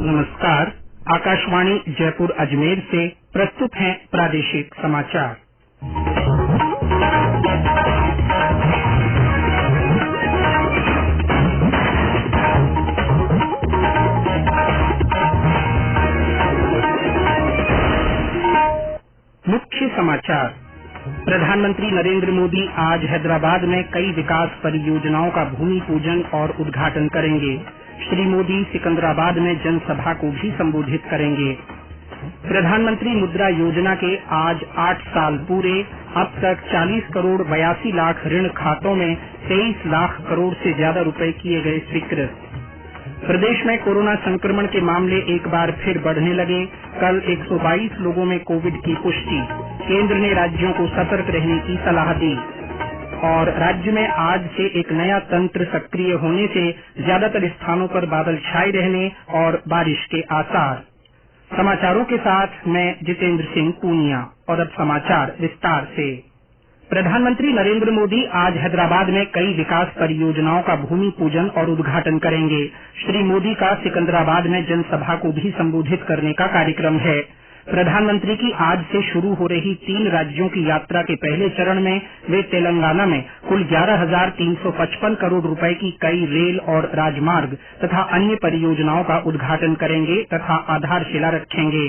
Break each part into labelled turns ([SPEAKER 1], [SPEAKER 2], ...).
[SPEAKER 1] नमस्कार। आकाशवाणी जयपुर अजमेर से प्रस्तुत हैं प्रादेशिक समाचार। मुख्य समाचार। प्रधानमंत्री नरेंद्र मोदी आज हैदराबाद में कई विकास परियोजनाओं का भूमि पूजन और उद्घाटन करेंगे। श्री मोदी सिकंदराबाद में जनसभा को भी संबोधित करेंगे। प्रधानमंत्री मुद्रा योजना के आज 8 साल पूरे। अब तक 40 करोड़ 82 लाख ऋण खातों में 23 लाख करोड़ से ज्यादा रुपए किए गए स्वीकृत। प्रदेश में कोरोना संक्रमण के मामले एक बार फिर बढ़ने लगे। कल 122 लोगों में कोविड की पुष्टि। केंद्र ने राज्यों को सतर्क रहने की सलाह दी। और राज्य में आज से एक नया तंत्र सक्रिय होने से ज्यादातर स्थानों पर बादल छाए रहने और बारिश के आसार। समाचारों के साथ मैं जितेंद्र सिंह पूनिया। और अब समाचार विस्तार से। प्रधानमंत्री नरेंद्र मोदी आज हैदराबाद में कई विकास परियोजनाओं का भूमि पूजन और उद्घाटन करेंगे। श्री मोदी का सिकंदराबाद में जनसभा को भी संबोधित करने का कार्यक्रम है। प्रधानमंत्री की आज से शुरू हो रही 3 राज्यों की यात्रा के पहले चरण में वे तेलंगाना में कुल 11,355 करोड़ रुपए की कई रेल और राजमार्ग तथा अन्य परियोजनाओं का उद्घाटन करेंगे तथा आधारशिला रखेंगे।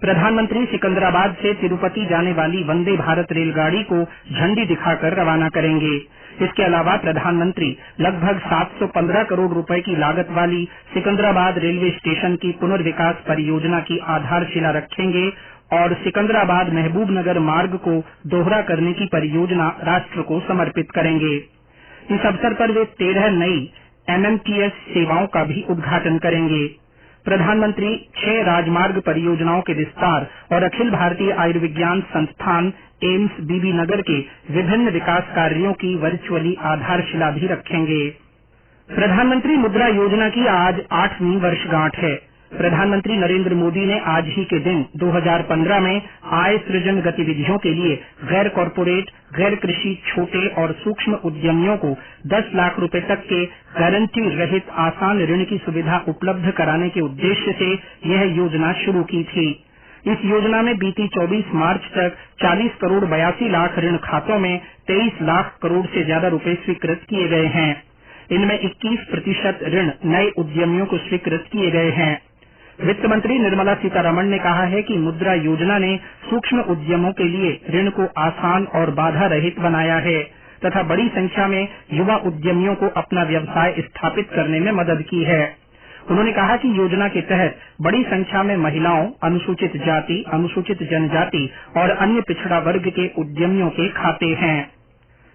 [SPEAKER 1] प्रधानमंत्री सिकंदराबाद से तिरुपति जाने वाली वंदे भारत रेलगाड़ी को झंडी दिखाकर रवाना करेंगे। इसके अलावा प्रधानमंत्री लगभग 715 करोड़ रुपए की लागत वाली सिकंदराबाद रेलवे स्टेशन की पुनर्विकास परियोजना की आधारशिला रखेंगे और सिकंदराबाद महबूबनगर मार्ग को दोहरा करने की परियोजना राष्ट्र को समर्पित करेंगे। इस अवसर पर वे 13 नई MMTS सेवाओं का भी उद्घाटन करेंगे। प्रधानमंत्री 6 राजमार्ग परियोजनाओं के विस्तार और अखिल भारतीय आयुर्विज्ञान संस्थान एम्स बीबीनगर के विभिन्न विकास कार्यों की वर्चुअली आधारशिला भी रखेंगे। प्रधानमंत्री मुद्रा योजना की आज 8वीं वर्षगांठ है। प्रधानमंत्री नरेंद्र मोदी ने आज ही के दिन 2015 में आय सृजन गतिविधियों के लिए गैर कॉरपोरेट, गैर कृषि, छोटे और सूक्ष्म उद्यमियों को 10 लाख रुपए तक के गारंटी रहित आसान ऋण की सुविधा उपलब्ध कराने के उद्देश्य से यह योजना शुरू की थी। इस योजना में बीती 24 मार्च तक 40 करोड़ 82 लाख ऋण खातों में 23 लाख करोड़ से ज्यादा रुपए स्वीकृत किए गए हैं। इनमें 21% ऋण नए उद्यमियों को स्वीकृत किए गए हैं। वित्त मंत्री निर्मला सीतारमण ने कहा है कि मुद्रा योजना ने सूक्ष्म उद्यमों के लिए ऋण को आसान और बाधा रहित बनाया है तथा बड़ी संख्या में युवा उद्यमियों को अपना व्यवसाय स्थापित करने में मदद की है। उन्होंने कहा कि योजना के तहत बड़ी संख्या में महिलाओं, अनुसूचित जाति, अनुसूचित जनजाति और अन्य पिछड़ा वर्ग के उद्यमियों के खाते हैं।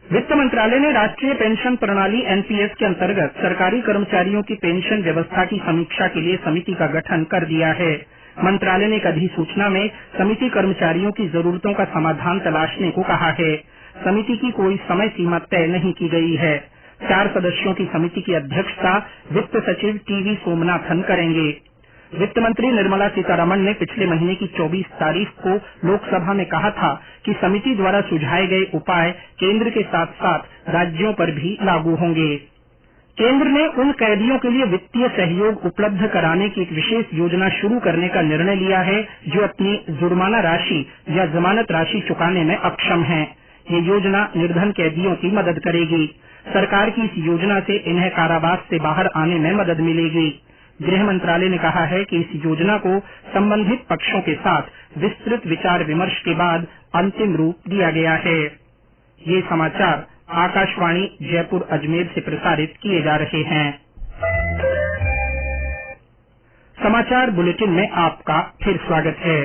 [SPEAKER 1] वित्त मंत्रालय ने राष्ट्रीय पेंशन प्रणाली NPS के अंतर्गत सरकारी कर्मचारियों की पेंशन व्यवस्था की समीक्षा के लिए समिति का गठन कर दिया है। मंत्रालय ने एक अधिसूचना में समिति कर्मचारियों की जरूरतों का समाधान तलाशने को कहा है। समिति की कोई समय सीमा तय नहीं की गई है। 4 सदस्यों की समिति की अध्यक्षता वित्त सचिव TV सोमनाथन करेंगे। वित्त मंत्री निर्मला सीतारमण ने पिछले महीने की 24 तारीख को लोकसभा में कहा था कि समिति द्वारा सुझाए गए उपाय केंद्र के साथ साथ राज्यों पर भी लागू होंगे। केंद्र ने उन कैदियों के लिए वित्तीय सहयोग उपलब्ध कराने की एक विशेष योजना शुरू करने का निर्णय लिया है जो अपनी जुर्माना राशि या जमानत राशि चुकाने में अक्षम हैं। ये योजना निर्धन कैदियों की मदद करेगी। सरकार की इस योजना से इन्हें कारावास से बाहर आने में मदद मिलेगी। गृह मंत्रालय ने कहा है कि इस योजना को संबंधित पक्षों के साथ विस्तृत विचार विमर्श के बाद अंतिम रूप दिया गया है। ये समाचार आकाशवाणी जयपुर अजमेर से प्रसारित किए जा रहे हैं। समाचार बुलेटिन में आपका फिर स्वागत है।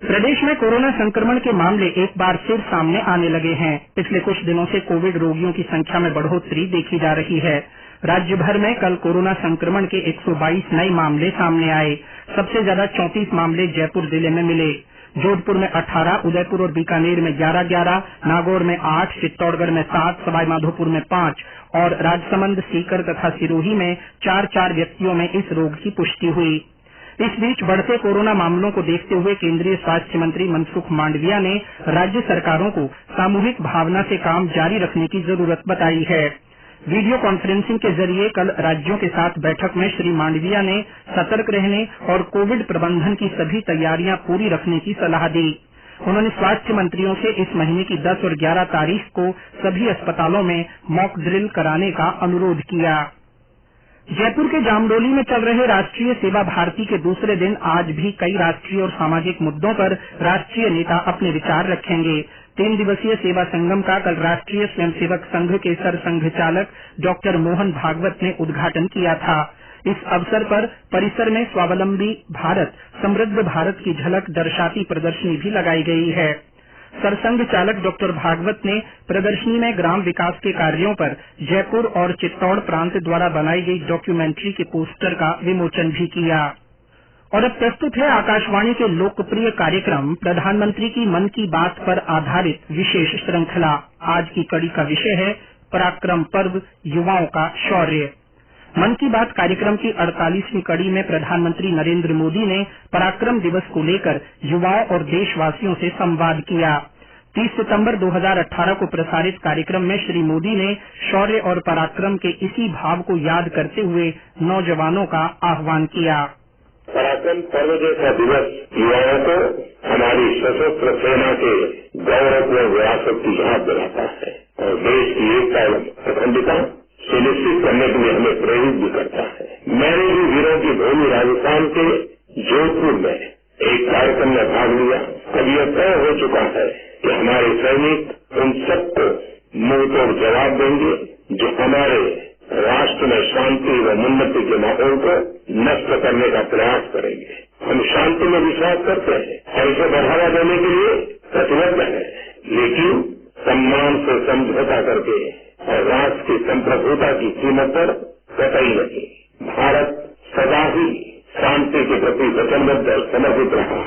[SPEAKER 1] प्रदेश में कोरोना संक्रमण के मामले एक बार फिर सामने आने लगे हैं। पिछले कुछ दिनों से कोविड रोगियों की संख्या में बढ़ोतरी देखी जा रही है। राज्य भर में कल कोरोना संक्रमण के 122 नए मामले सामने आए। सबसे ज्यादा 34 मामले जयपुर जिले में मिले। जोधपुर में 18, उदयपुर और बीकानेर में 11-11, नागौर में 8, चित्तौड़गढ़ में 7, सवाईमाधोपुर में 5 और राजसमंद, सीकर तथा सिरोही में 4-4 व्यक्तियों में इस रोग की पुष्टि हुई। इस बीच बढ़ते कोरोना मामलों को देखते हुए केंद्रीय स्वास्थ्य मंत्री मनसुख मांडविया ने राज्य सरकारों को सामूहिक भावना से काम जारी रखने की जरूरत बताई है। वीडियो कॉन्फ्रेंसिंग के जरिए कल राज्यों के साथ बैठक में श्री मांडविया ने सतर्क रहने और कोविड प्रबंधन की सभी तैयारियां पूरी रखने की सलाह दी। उन्होंने स्वास्थ्य मंत्रियों से इस महीने की 10 और 11 तारीख को सभी अस्पतालों में मॉक ड्रिल कराने का अनुरोध किया। जयपुर के जामडोली में चल रहे राष्ट्रीय सेवा भारती के दूसरे दिन आज भी कई राष्ट्रीय और सामाजिक मुद्दों पर राष्ट्रीय नेता अपने विचार रखेंगे। 3 दिवसीय सेवा संगम का कल राष्ट्रीय स्वयंसेवक संघ के सरसंघ चालक डॉक्टर मोहन भागवत ने उद्घाटन किया था। इस अवसर पर परिसर में स्वावलंबी भारत समृद्ध भारत की झलक दर्शाती प्रदर्शनी भी लगाई गई है। सरसंघ चालक डॉक्टर भागवत ने प्रदर्शनी में ग्राम विकास के कार्यों पर जयपुर और चित्तौड़ प्रांत द्वारा बनाई गई डॉक्यूमेंट्री के पोस्टर का विमोचन भी किया। और अब प्रस्तुत है आकाशवाणी के लोकप्रिय कार्यक्रम प्रधानमंत्री की मन की बात पर आधारित विशेष श्रृंखला। आज की कड़ी का विषय है पराक्रम पर्व, युवाओं का शौर्य। मन की बात कार्यक्रम की 48वीं कड़ी में प्रधानमंत्री नरेंद्र मोदी ने पराक्रम दिवस को लेकर युवाओं और देशवासियों से संवाद किया। 30 सितंबर 2018 को प्रसारित कार्यक्रम में श्री मोदी ने शौर्य और पराक्रम के इसी भाव को याद करते हुए नौजवानों का आह्वान किया।
[SPEAKER 2] पराक्रम पर्व जैसा दिवस युवाओं को हमारी सशस्त्र सेना के गौरवपूर्ण विरासत की याद दिलाता है और देश की एकता एवं अखंडता सुनिश्चित करने के लिए हमें प्रेरित भी करता है। मैंने भी वीरों की भूमि राजस्थान के जोधपुर में एक कार्यक्रम में भाग लिया। अब यह तय हो चुका है कि हमारे सैनिक उन सबको मुंह तोड़ जवाब देंगे जो हमारे राष्ट्र में शांति व उन्नति के माहौल को नष्ट करने का प्रयास करेंगे। हम शांति में विश्वास करते हैं और इसे बढ़ावा देने के लिए प्रतिबद्ध है, लेकिन सम्मान से समझौता करके और राष्ट्र की संप्रभुता की कीमत पर कतई नहीं। भारत सदा ही शांति के प्रति वचनबद्ध और समर्पित रहा।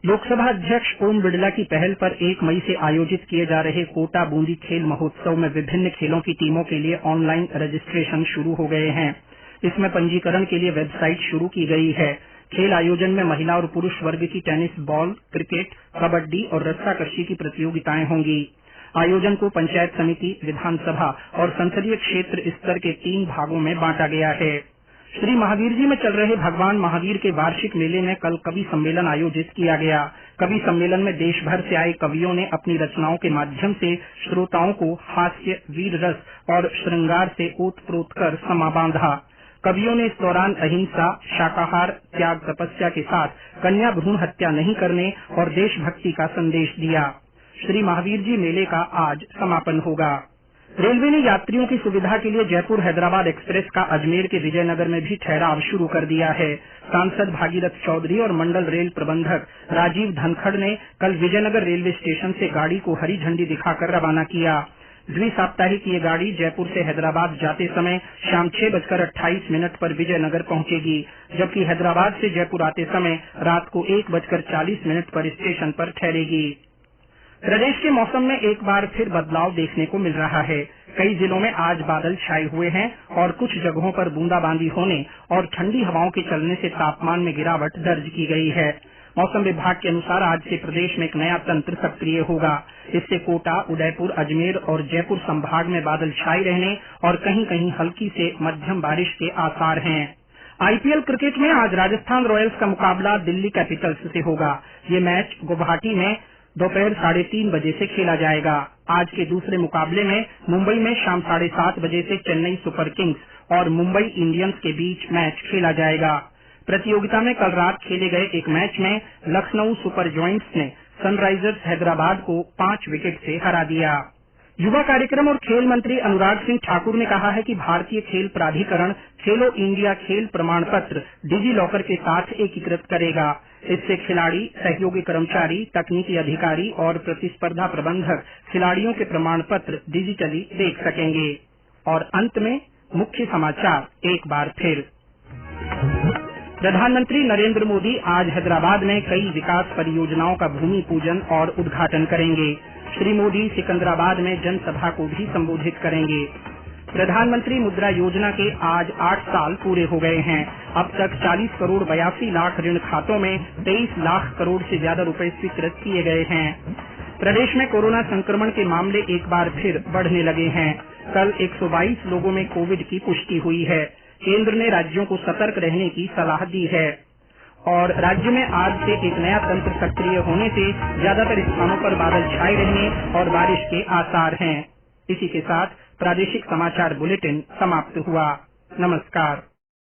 [SPEAKER 1] लोकसभा अध्यक्ष ओम बिड़ला की पहल पर 1 मई से आयोजित किए जा रहे कोटा बूंदी खेल महोत्सव में विभिन्न खेलों की टीमों के लिए ऑनलाइन रजिस्ट्रेशन शुरू हो गए हैं। इसमें पंजीकरण के लिए वेबसाइट शुरू की गई है। खेल आयोजन में महिला और पुरुष वर्ग की टेनिस बॉल, क्रिकेट, कबड्डी और रस्साकशी की प्रतियोगिताएं होंगी। आयोजन को पंचायत समिति, विधानसभा और संसदीय क्षेत्र स्तर के 3 भागों में बांटा गया है। श्री महावीर जी में चल रहे भगवान महावीर के वार्षिक मेले में कल कवि सम्मेलन आयोजित किया गया। कवि सम्मेलन में देश भर से आए कवियों ने अपनी रचनाओं के माध्यम से श्रोताओं को हास्य, वीर रस और श्रृंगार से ओत-प्रोत कर समा बांधा। कवियों ने इस दौरान अहिंसा, शाकाहार, त्याग, तपस्या के साथ कन्या भ्रूण हत्या नहीं करने और देशभक्ति का संदेश दिया। श्री महावीर जी मेले का आज समापन होगा। रेलवे ने यात्रियों की सुविधा के लिए जयपुर हैदराबाद एक्सप्रेस का अजमेर के विजयनगर में भी ठहराव शुरू कर दिया है। सांसद भागीरथ चौधरी और मंडल रेल प्रबंधक राजीव धनखड़ ने कल विजयनगर रेलवे स्टेशन से गाड़ी को हरी झंडी दिखाकर रवाना किया। द्विसाप्ताहिक ये गाड़ी जयपुर से हैदराबाद जाते समय शाम 6:28 पर विजयनगर पहुंचेगी, जबकि हैदराबाद से जयपुर आते समय रात को 1:40 पर स्टेशन पर ठहरेगी। प्रदेश के मौसम में एक बार फिर बदलाव देखने को मिल रहा है। कई जिलों में आज बादल छाए हुए हैं और कुछ जगहों पर बूंदाबांदी होने और ठंडी हवाओं के चलने से तापमान में गिरावट दर्ज की गई है। मौसम विभाग के अनुसार आज से प्रदेश में एक नया तंत्र सक्रिय होगा। इससे कोटा, उदयपुर, अजमेर और जयपुर संभाग में बादल छाए रहने और कहीं कहीं हल्की से मध्यम बारिश के आसार हैं। आईपीएल क्रिकेट में आज राजस्थान रॉयल्स का मुकाबला दिल्ली कैपिटल्स से होगा। ये मैच गुवाहाटी में दोपहर 3:30 बजे से खेला जाएगा। आज के दूसरे मुकाबले में मुंबई में शाम 7:30 बजे से चेन्नई सुपर किंग्स और मुंबई इंडियंस के बीच मैच खेला जाएगा। प्रतियोगिता में कल रात खेले गए एक मैच में लखनऊ सुपर जॉयंट्स ने सनराइजर्स हैदराबाद को 5 विकेट से हरा दिया। युवा कार्यक्रम और खेल मंत्री अनुराग सिंह ठाकुर ने कहा है कि भारतीय खेल प्राधिकरण खेलो इंडिया खेल प्रमाण पत्र डिजी लॉकर के साथ एकीकृत करेगा। इससे खिलाड़ी, सहयोगी कर्मचारी, तकनीकी अधिकारी और प्रतिस्पर्धा प्रबंधक खिलाड़ियों के प्रमाण पत्र डिजिटली देख सकेंगे। और अंत में मुख्य समाचार एक बार फिर। प्रधानमंत्री नरेंद्र मोदी आज हैदराबाद में कई विकास परियोजनाओं का भूमि पूजन और उद्घाटन करेंगे। श्री मोदी सिकंदराबाद में जनसभा को भी संबोधित करेंगे। प्रधानमंत्री मुद्रा योजना के आज 8 साल पूरे हो गए हैं। अब तक 40 करोड़ 82 लाख ऋण खातों में 23 लाख करोड़ से ज्यादा रुपए स्वीकृत किए गए हैं। प्रदेश में कोरोना संक्रमण के मामले एक बार फिर बढ़ने लगे हैं। कल 122 लोगों में कोविड की पुष्टि हुई है। केंद्र ने राज्यों को सतर्क रहने की सलाह दी है। और राज्य में आज से एक नया तंत्र सक्रिय होने से ज्यादातर स्थानों पर बादल छाए रहने और बारिश के आसार हैं। इसी के साथ प्रादेशिक समाचार बुलेटिन समाप्त हुआ। नमस्कार।